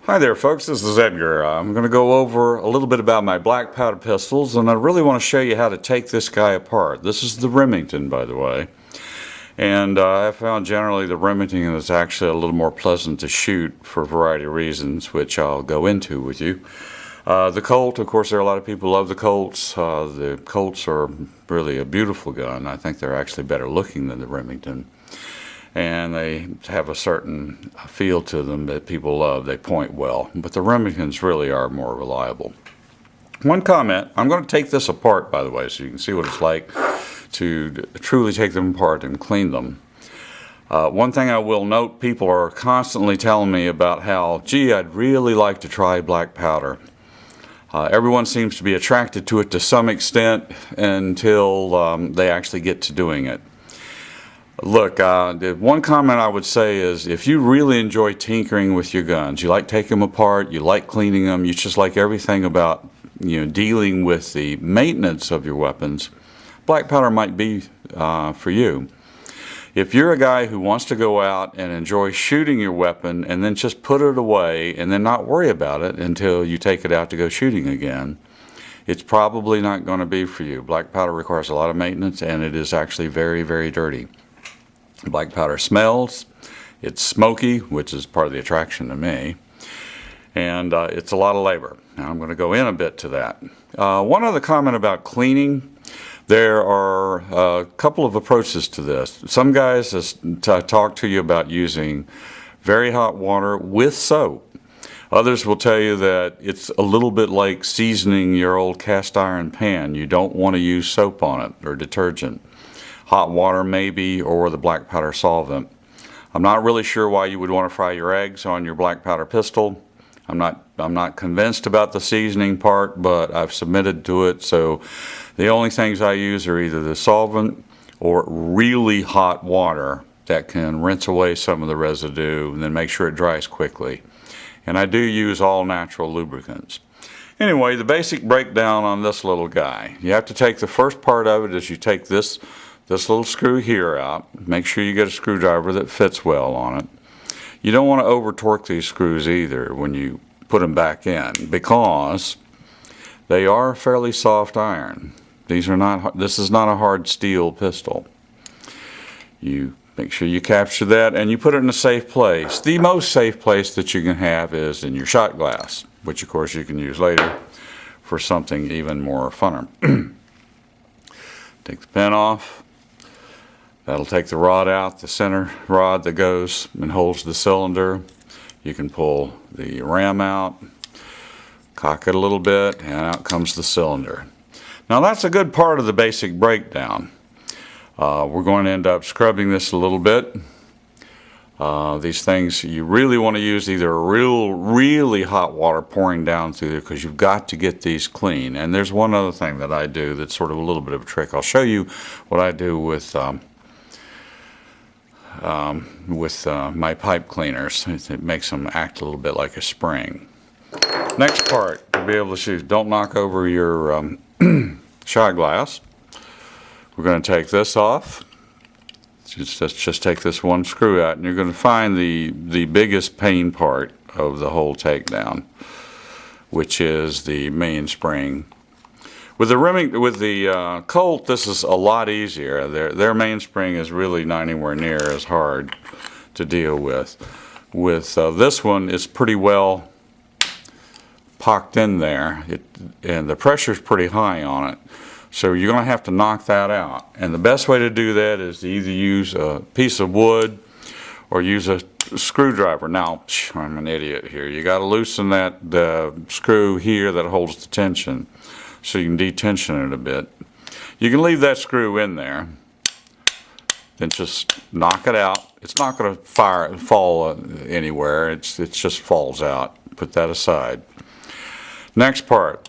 Hi there folks, this is Edgar. I'm going to go over a little bit about my black powder pistols, and I really want to show you how to take this guy apart. This is the Remington, by the way, and I found generally the Remington is actually a little more pleasant to shoot for a variety of reasons, which I'll go into with you. The Colt, of course, there are a lot of people who love the Colts. The Colts are really a beautiful gun. I think they're actually better looking than the Remington. And they have a certain feel to them that people love. They point well, but the Remingtons really are more reliable. One comment, I'm going to take this apart, by the way, so you can see what it's like to truly take them apart and clean them. One thing I will note, people are constantly telling me about how, gee, I'd really like to try black powder. Everyone seems to be attracted to it to some extent until they actually get to doing it. Look, the one comment I would say is if you really enjoy tinkering with your guns, you like taking them apart, you like cleaning them, you just like everything about dealing with the maintenance of your weapons, black powder might be for you. If you're a guy who wants to go out and enjoy shooting your weapon and then just put it away and then not worry about it until you take it out to go shooting again, it's probably not going to be for you. Black powder requires a lot of maintenance, and it is actually very, very dirty. Black powder smells, it's smoky, which is part of the attraction to me, and it's a lot of labor. Now I'm going to go in a bit to that. One other comment about cleaning. There are a couple of approaches to this. Some guys talk to you about using very hot water with soap. Others will tell you that it's a little bit like seasoning your old cast iron pan. You don't want to use soap on it or detergent. Hot water maybe, or the black powder solvent. I'm not really sure why you would want to fry your eggs on your black powder pistol. I'm not convinced about the seasoning part, but I've submitted to it, so the only things I use are either the solvent or really hot water that can rinse away some of the residue and then make sure it dries quickly. And I do use all natural lubricants. Anyway, the basic breakdown on this little guy. You have to take the first part of it is you take this little screw here out. Make sure you get a screwdriver that fits well on it. You don't want to over torque these screws either when you put them back in, because they are fairly soft iron. This is not a hard steel pistol. You make sure you capture that and you put it in a safe place. The most safe place that you can have is in your shot glass, which of course you can use later for something even more funner. Take the pin off. That'll take the rod out, the center rod that goes and holds the cylinder. You can pull the ram out, cock it a little bit, and out comes the cylinder. Now that's a good part of the basic breakdown. We're going to end up scrubbing this a little bit. These things, you really want to use either really hot water pouring down through there, because you've got to get these clean. And there's one other thing that I do that's sort of a little bit of a trick. I'll show you what I do with my pipe cleaners. It makes them act a little bit like a spring. Next part, to be able to shoot, don't knock over your shot glass. We're going to take this off. Let's just take this one screw out, and you're going to find the biggest pain part of the whole takedown, which is the main spring. With the Colt, this is a lot easier. Their mainspring is really not anywhere near as hard to deal with. With this one, it's pretty well pocked in there, and the pressure's pretty high on it. So you're going to have to knock that out. And the best way to do that is to either use a piece of wood or use a screwdriver. Now, I'm an idiot here. You got to loosen the screw here that holds the tension, so you can detension it a bit. You can leave that screw in there, then just knock it out. It's not going to fall anywhere. It just falls out. Put that aside. Next part,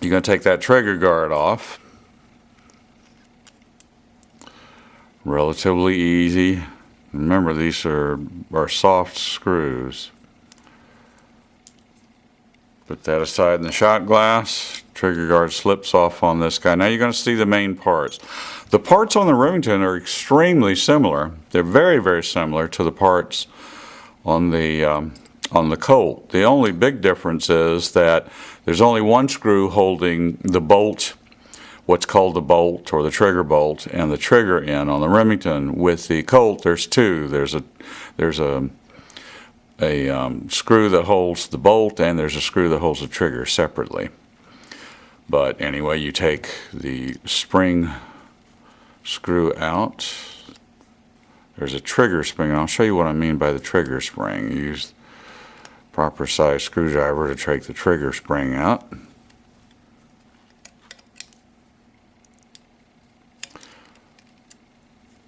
you're going to take that trigger guard off. Relatively easy. Remember, these are soft screws. Put that aside in the shot glass. Trigger guard slips off on this guy. Now you're going to see the main parts. The parts on the Remington are extremely similar. They're very, very similar to the parts on the on the Colt. The only big difference is that there's only one screw holding the bolt, what's called the bolt or the trigger bolt, and the trigger in. On the Remington, with the Colt, there's two. There's a screw that holds the bolt, and there's a screw that holds the trigger separately. But anyway, you take the spring screw out. There's a trigger spring, and I'll show you what I mean by the trigger spring. You use proper size screwdriver to take the trigger spring out.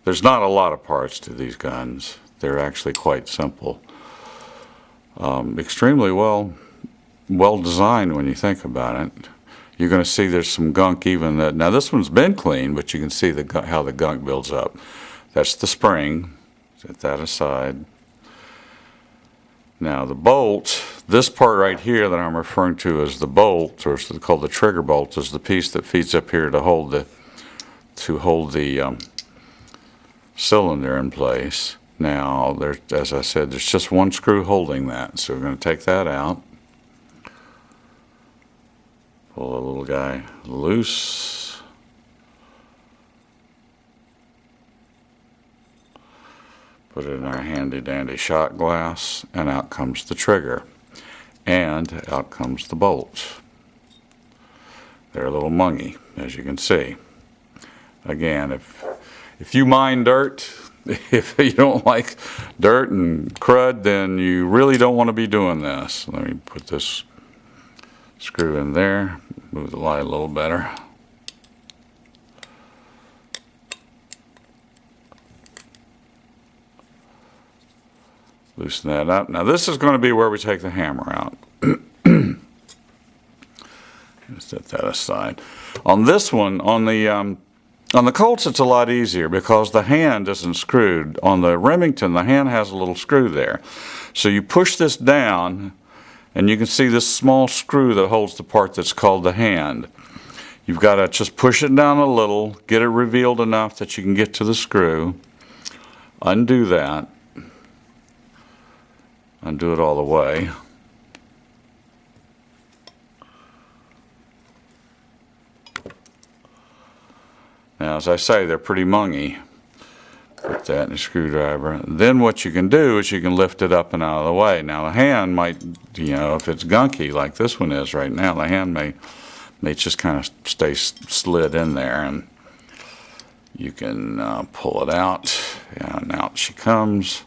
There's not a lot of parts to these guns. They're actually quite simple. Extremely well designed when you think about it. You're going to see there's some gunk even that. Now this one's been cleaned, but you can see how the gunk builds up. That's the spring. Set that aside. Now the bolt, this part right here that I'm referring to as the bolt, or called the trigger bolt, is the piece that feeds up here to hold the cylinder in place. Now, as I said, there's just one screw holding that, so we're going to take that out. Pull the little guy loose. Put it in our handy dandy shot glass, and out comes the trigger. And out comes the bolt. They're a little mungy, as you can see. Again, if you mind dirt, if you don't like dirt and crud, then you really don't want to be doing this. Let me put this screw in there, move the light a little better. Loosen that up. Now this is going to be where we take the hammer out. Set that aside. On this one, on the Colts, it's a lot easier because the hand isn't screwed. On the Remington, the hand has a little screw there. So you push this down, and you can see this small screw that holds the part that's called the hand. You've got to just push it down a little, get it revealed enough that you can get to the screw. Undo that. Undo it all the way. Now, as I say, they're pretty mungy. Put that in a screwdriver. Then what you can do is you can lift it up and out of the way. Now, the hand might, if it's gunky like this one is right now, the hand may just kind of stay slid in there, and you can pull it out, and out she comes.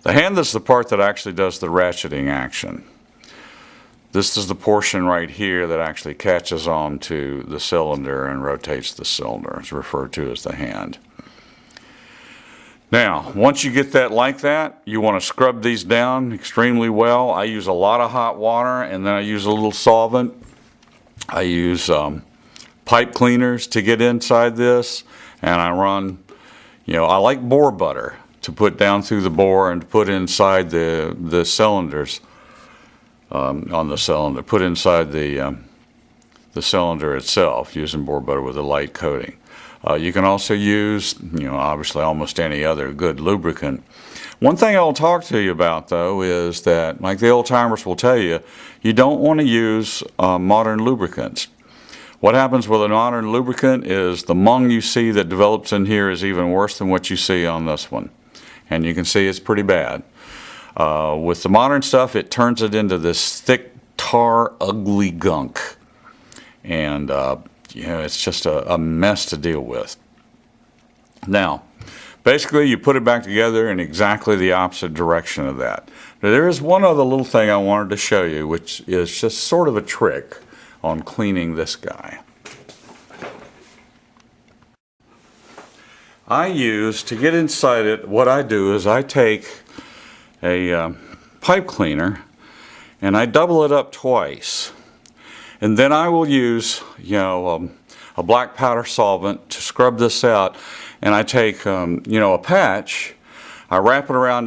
The hand is the part that actually does the ratcheting action. This is the portion right here that actually catches on to the cylinder and rotates the cylinder. It's referred to as the hand. Now, once you get that like that, you want to scrub these down extremely well. I use a lot of hot water, and then I use a little solvent. I use pipe cleaners to get inside this, and I run, I like bore butter to put down through the bore and to put inside the cylinders on the cylinder. Put inside the cylinder itself using bore butter with a light coating. You can also use, obviously almost any other good lubricant. One thing I'll talk to you about, though, is that, like the old timers will tell you, you don't want to use modern lubricants. What happens with a modern lubricant is the mung you see that develops in here is even worse than what you see on this one. And you can see it's pretty bad. With the modern stuff, it turns it into this thick, tar, ugly gunk. And, it's just a mess to deal with. Now, basically, you put it back together in exactly the opposite direction of that. Now, there is one other little thing I wanted to show you, which is just sort of a trick on cleaning this guy. To get inside it, what I do is I take a pipe cleaner and I double it up twice. And then I will use, a black powder solvent to scrub this out. And I take, a patch, I wrap it around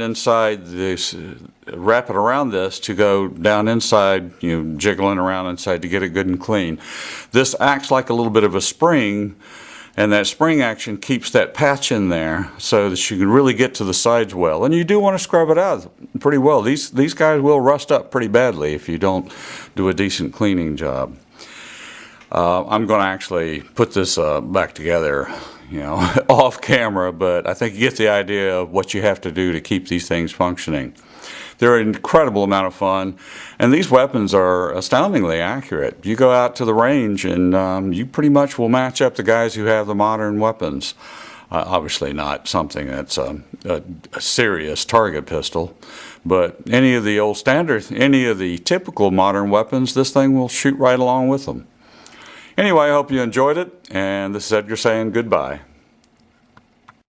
this to go down inside, jiggling around inside to get it good and clean. This acts like a little bit of a spring And that spring action keeps that patch in there so that you can really get to the sides well. And you do want to scrub it out pretty well. These guys will rust up pretty badly if you don't do a decent cleaning job. I'm going to actually put this back together, off camera, but I think you get the idea of what you have to do to keep these things functioning. They're an incredible amount of fun, and these weapons are astoundingly accurate. You go out to the range and you pretty much will match up the guys who have the modern weapons. Obviously not something that's a serious target pistol, but any of the old standard, any of the typical modern weapons, this thing will shoot right along with them. Anyway, I hope you enjoyed it, and this is Edgar saying goodbye.